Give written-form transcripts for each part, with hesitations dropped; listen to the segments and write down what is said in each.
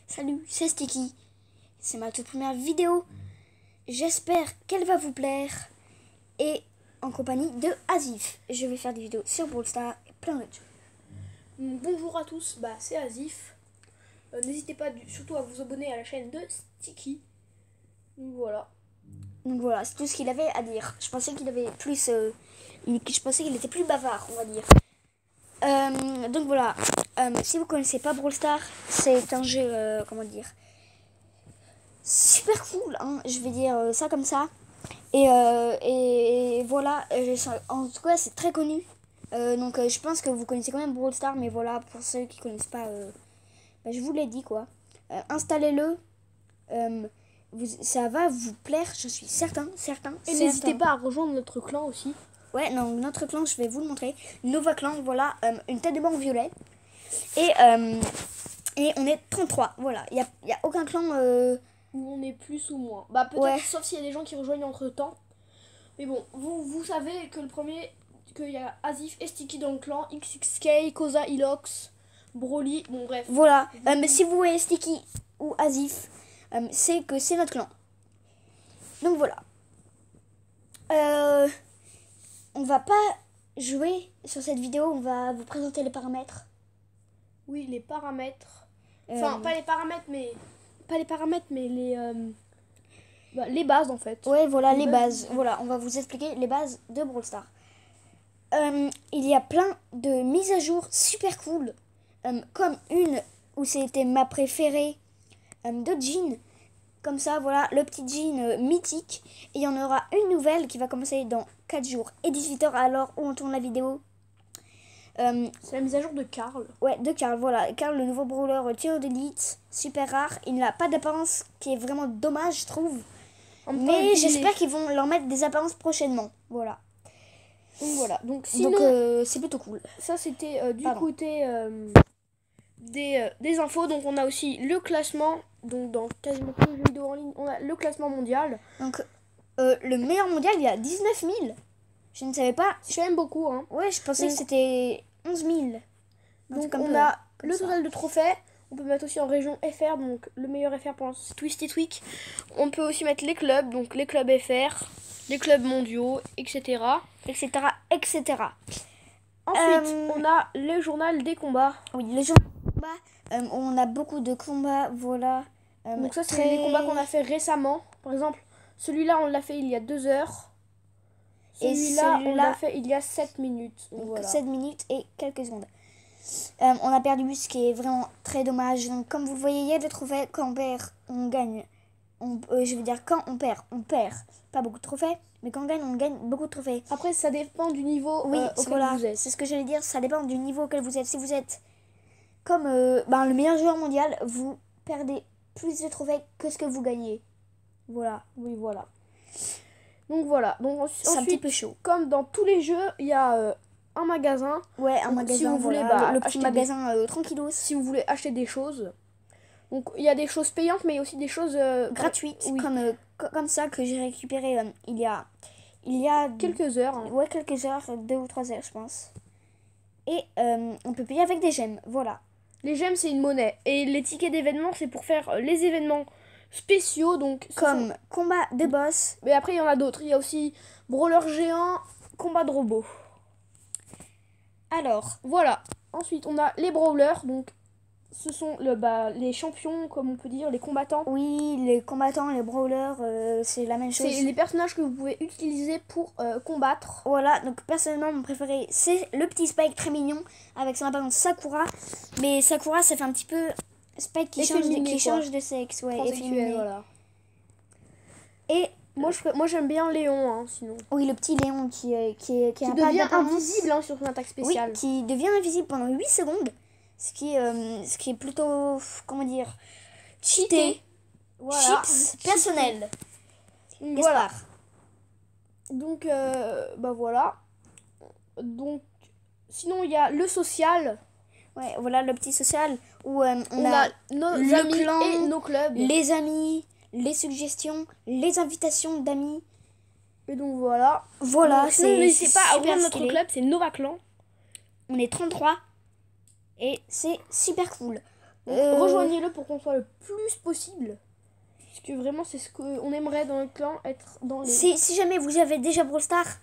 Salut, c'est Sticky. C'est ma toute première vidéo. J'espère qu'elle va vous plaire. Et en compagnie de Azif. Je vais faire des vidéos sur Brawl Stars et plein d'autres choses. Bonjour à tous, c'est Azif. N'hésitez pas surtout à vous abonner à la chaîne de Sticky. Donc voilà, c'est tout ce qu'il avait à dire. Je pensais qu'il avait plus... je pensais qu'il était plus bavard, on va dire. Donc voilà, si vous connaissez pas Brawl Stars, c'est un jeu, comment dire, super cool, hein, je vais dire ça comme ça. Et voilà, en tout cas c'est très connu. Donc je pense que vous connaissez quand même Brawl Stars, mais voilà, pour ceux qui connaissent pas, je vous l'ai dit quoi. Installez-le, ça va vous plaire, je suis certain. Et n'hésitez pas à rejoindre notre clan aussi. Ouais, non, notre clan, je vais vous le montrer. Nova Clan, voilà, une tête de banque violet. Et on est 33, voilà. Il y a aucun clan... où on est plus ou moins. Peut-être, ouais. Sauf s'il y a des gens qui rejoignent entre temps. Mais bon, vous savez que le premier, qu'il y a Azif et Sticky dans le clan, XXK, Koza, Ilox, Broly, bon bref. Voilà, mais si vous voyez Sticky ou Azif, c'est que c'est notre clan. Donc voilà. On va pas jouer sur cette vidéo, on va vous présenter les paramètres. Oui, les paramètres. Enfin, pas les paramètres, mais les bases en fait. Ouais, voilà, les bases. Voilà, on va vous expliquer les bases de Brawl Stars. Il y a plein de mises à jour super cool, comme une où c'était ma préférée de Jean. Comme ça, voilà, le petit Jean mythique. Et il y en aura une nouvelle qui va commencer dans 4 jours et 18 h à l'heure où on tourne la vidéo. C'est la mise à jour de Carl. Ouais, de Carl, voilà. Carl, le nouveau brawler tir d'élite, super rare. Il n'a pas d'apparence qui est vraiment dommage, je trouve. Mais j'espère qu'ils vont leur mettre des apparences prochainement. Voilà. Donc sinon, c'est plutôt cool. Ça, c'était du côté des infos. Donc on a aussi le classement. Donc dans quasiment tous les jeux vidéo en ligne, on a le classement mondial. Donc le meilleur mondial, il y a 19 000. Je ne savais pas. C'est quand même beaucoup, hein. Ouais, je pensais que c'était 11 000. Donc on a le total de trophées. On peut mettre aussi en région FR. Donc le meilleur FR pour l'instant, c'est Twisty Tweak. On peut aussi mettre les clubs. Donc les clubs FR, les clubs mondiaux, etc. Etc. Ensuite, on a le journal des combats. Oui, le journal des combats. On a beaucoup de combats, voilà. Donc ça, c'est les combats qu'on a fait récemment. Par exemple, celui-là, on l'a fait il y a 2 heures. Celui-là, on l'a fait il y a 7 minutes. Donc voilà. 7 minutes et quelques secondes. On a perdu, ce qui est vraiment très dommage. Donc, comme vous le voyez, il y a des trophées. Quand on perd, on gagne. Je veux dire, quand on perd pas beaucoup de trophées. Mais quand on gagne beaucoup de trophées. Après, ça dépend du niveau auquel vous êtes. C'est ce que j'allais dire. Ça dépend du niveau auquel vous êtes. Si vous êtes comme le meilleur joueur mondial, vous perdez plus de trophées que ce que vous gagnez. Voilà. Oui, voilà. Donc voilà. Donc c'est un petit peu chaud. Comme dans tous les jeux, il y a un magasin. Ouais, un magasin. Si vous voulez, le petit magasin tranquillos. Si vous voulez acheter des choses. Donc il y a des choses payantes, mais aussi des choses gratuites. Oui. Comme ça que j'ai récupéré il y a quelques heures. Hein. Ouais, quelques heures, 2 ou 3 heures, je pense. Et on peut payer avec des gemmes. Voilà. Les gemmes, c'est une monnaie. Et les tickets d'événements, c'est pour faire les événements spéciaux. Donc comme combat de boss. Mais après, il y en a d'autres. Il y a aussi brawler géant, combat de robot. Alors, voilà. Ensuite, on a les brawlers. Donc, ce sont les champions, comme on peut dire, les combattants. Oui, les combattants, les brawlers, c'est la même chose. C'est les personnages que vous pouvez utiliser pour combattre. Voilà, donc personnellement, mon préféré, c'est le petit Spike très mignon, avec son apparence Sakura. Mais Sakura, ça fait un petit peu Spike qui change de sexe. Ouais, efféminé, voilà. Et moi j'aime bien Léon, hein, sinon. Oui, le petit Léon qui devient invisible hein, sur son attaque spéciale. Oui, qui devient invisible pendant 8 secondes. Ce qui est plutôt, comment dire, cheaté. Voilà. Chips personnel. Voilà. Donc, voilà. Donc, sinon, il y a le social. Ouais, voilà le petit social où on a nos amis clan, et nos clubs. Les amis, les suggestions, les invitations d'amis. Et donc, voilà. Voilà, sinon, n'hésitez pas à rejoindre notre club, c'est Nova Clan. On est 33. Et c'est super cool. Donc, rejoignez-le pour qu'on soit le plus possible. Parce que vraiment, c'est ce qu'on aimerait dans le clan, être dans les... Si jamais vous avez déjà Brawl Stars,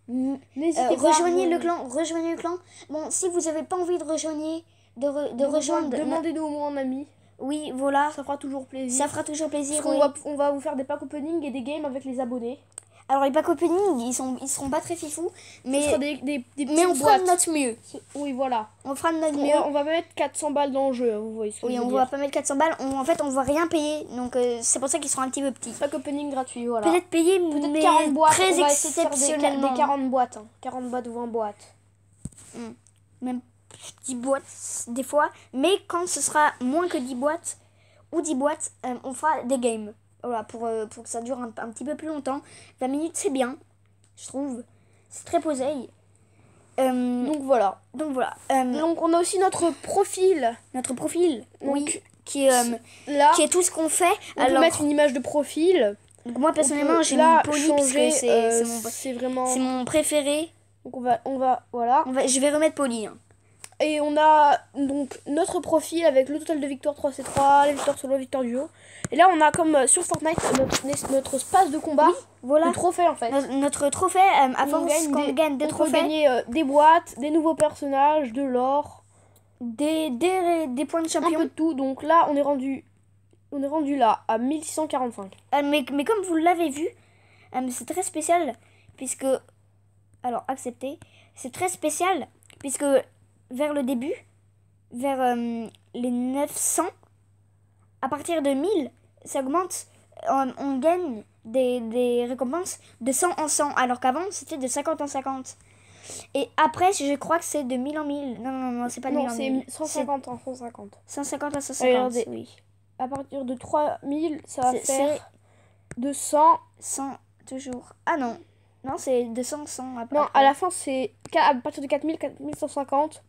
n'hésitez pas. Rejoignez le clan. Bon, si vous n'avez pas envie de rejoindre... Demandez-nous au moins en ami. Oui, voilà. Ça fera toujours plaisir. Ça fera toujours plaisir. Parce qu'on va vous faire des pack opening et des games avec les abonnés. Alors les pack opening, ils seront pas très fifous, mais on fera de notre mieux. Oui, voilà. On fera de notre mieux. On va mettre 400 balles dans le jeu, vous voyez ce que je veux dire. Oui, on va pas mettre 400 balles. En fait, on va rien payer, donc c'est pour ça qu'ils seront un petit peu petits. Pack opening gratuit, voilà. Peut-être payer, mais 40 boîtes, très on va exceptionnellement. des 40 boîtes, hein. 40 boîtes ou 20 boîtes. Même 10 boîtes des fois, mais quand ce sera moins que 10 boîtes ou 10 boîtes, on fera des games. Voilà, pour que ça dure un petit peu plus longtemps. 20 minutes, c'est bien, je trouve. C'est très posé. Donc voilà. Donc on a aussi notre profil. Oui, qui est tout ce qu'on fait. On peut mettre une image de profil. Donc moi personnellement, j'ai mis Polly parce que c'est mon préféré. Donc on va voilà. Je vais remettre Polly. Hein. Et on a donc notre profil avec le total de victoires 3C3, les victoires solo, victoires duo. Et là, on a comme sur Fortnite notre espace de combat. Oui, voilà. Le trophée en fait. Notre trophée, à force qu'on gagne des trophées. On peut gagner des boîtes, des nouveaux personnages, de l'or, des points de champion. Un peu de tout. Donc là, on est rendu là à 1645. Mais comme vous l'avez vu, c'est très spécial puisque... Alors, acceptez. C'est très spécial puisque... vers le début, vers les 900, à partir de 1000, ça augmente, on gagne des récompenses de 100 en 100, alors qu'avant c'était de 50 en 50. Et après, je crois que c'est de 1000 en 1000. Non, c'est pas de 1000 en 1000. C'est 150 en 150. 150 à 150, regardez, oui. À partir de 3000, ça va faire de 100. 100 toujours. Ah non, c'est de 100 après. Non, à la fin, c'est à partir de 4000, 4150.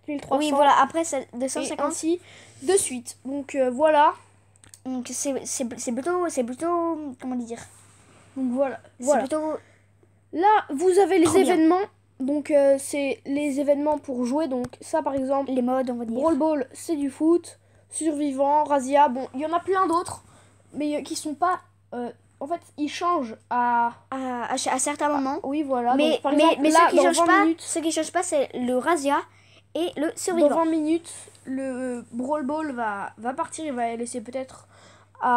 4300. Oui, voilà, après c'est 250. Et ainsi de suite. Donc voilà. Donc c'est plutôt comment dire. Donc voilà. C'est plutôt... Là, vous avez les événements. Donc c'est les événements pour jouer. Donc ça par exemple, les modes, on va dire. Brawl Ball, c'est du foot. Survivant, Razia, bon, il y en a plein d'autres, mais qui sont pas en fait, ils changent à certains moments. Oui, voilà. Mais, donc, par exemple, mais là, ce qui change pas, c'est le Razia et le survivant. Dans 20 minutes, le Brawl Ball va partir, il va laisser peut-être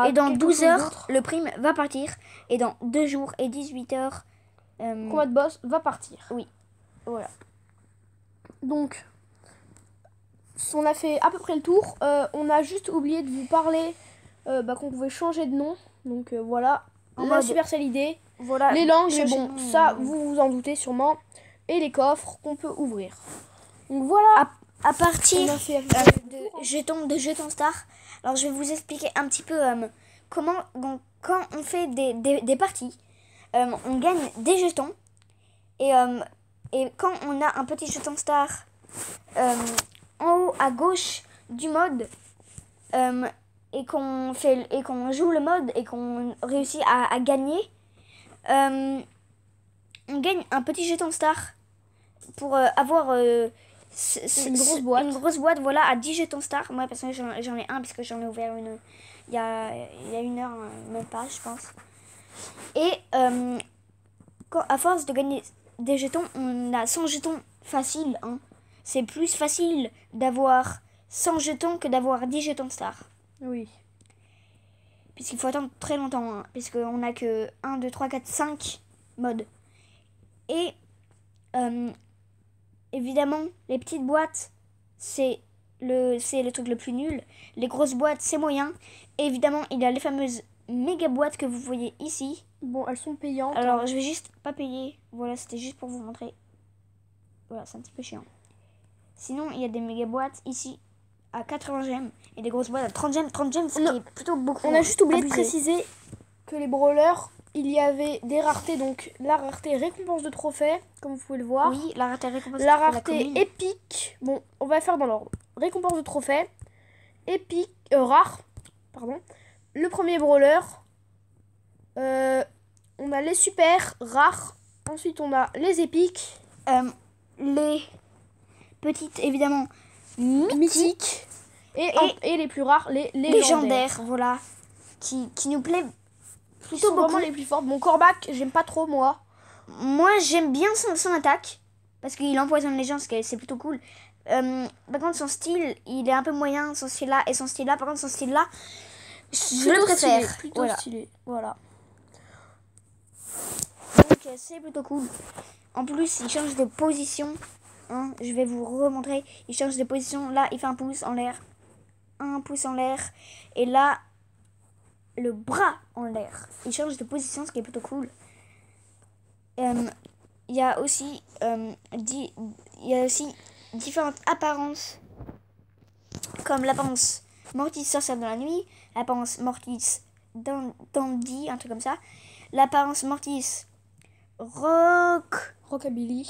et dans 12 heures, le prime va partir. Et dans 2 jours et 18 heures, combat de boss va partir. Oui. Voilà. Donc, on a fait à peu près le tour. On a juste oublié de vous parler qu'on pouvait changer de nom. Donc voilà. La Supercell ID. Voilà. Les langues, mais bon, ça, vous vous en doutez sûrement. Et les coffres qu'on peut ouvrir. Donc voilà. À partir de jetons Star. Alors je vais vous expliquer un petit peu comment, donc, quand on fait des parties, on gagne des jetons. Et quand on a un petit jeton Star en haut à gauche du mode, et qu'on joue le mode et qu'on réussit à gagner, on gagne un petit jeton Star pour avoir... une grosse boîte, voilà, à 10 jetons Star. Moi personnellement j'en ai un puisque j'en ai ouvert une il y a 1 heure, même pas je pense. Et à force de gagner des jetons, on a 100 jetons facile, hein. C'est plus facile d'avoir 100 jetons que d'avoir 10 jetons Star. Oui. Puisqu'il faut attendre très longtemps, hein, puisqu'on n'a que 1, 2, 3, 4, 5 modes. Et évidemment, les petites boîtes, c'est le truc le plus nul. Les grosses boîtes, c'est moyen. Et évidemment, il y a les fameuses méga boîtes que vous voyez ici. Bon, elles sont payantes. Alors, je vais juste pas payer. Voilà, c'était juste pour vous montrer. Voilà, c'est un petit peu chiant. Sinon, il y a des méga boîtes ici à 80 gemmes et des grosses boîtes à 30 gemmes. 30 gemmes, c'est plutôt beaucoup. On a juste oublié de préciser que les brawlers, il y avait des raretés, donc la rareté récompense de trophée, comme vous pouvez le voir. Oui, la rareté récompense de trophée. La rareté épique. Bon, on va faire dans l'ordre. Récompense de trophée, épique, rare, pardon. Le premier brawler, on a les super rares. Ensuite, on a les épiques. Les petites, évidemment, mythiques. Et les plus rares, les légendaires. Voilà. Qui nous plaît plutôt beaucoup. Vraiment les plus fortes. Mon Corbac, j'aime pas trop, moi. Moi, j'aime bien son attaque. Parce qu'il empoisonne les gens, c'est plutôt cool. Par contre, son style, il est un peu moyen, son style-là et son style-là. Par contre, son style-là, je le préfère. Plutôt stylé. Voilà. Donc, c'est plutôt cool. En plus, il change de position. Hein, je vais vous remontrer. Il change de position. Là, il fait un pouce en l'air. Un pouce en l'air. Et là, le bras en l'air. Il change de position, ce qui est plutôt cool. Il y a aussi différentes apparences, comme l'apparence Mortis sorcière de la nuit, l'apparence Mortis dandy, un truc comme ça, l'apparence Mortis rockabilly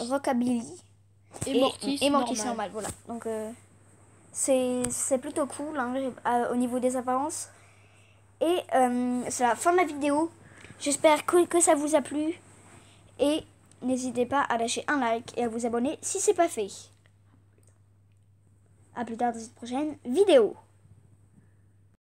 et Mortis normal. Voilà. Donc c'est plutôt cool hein, au niveau des apparences. Et c'est la fin de la vidéo. J'espère que ça vous a plu. Et n'hésitez pas à lâcher un like et à vous abonner si c'est pas fait. A plus tard dans cette prochaine vidéo.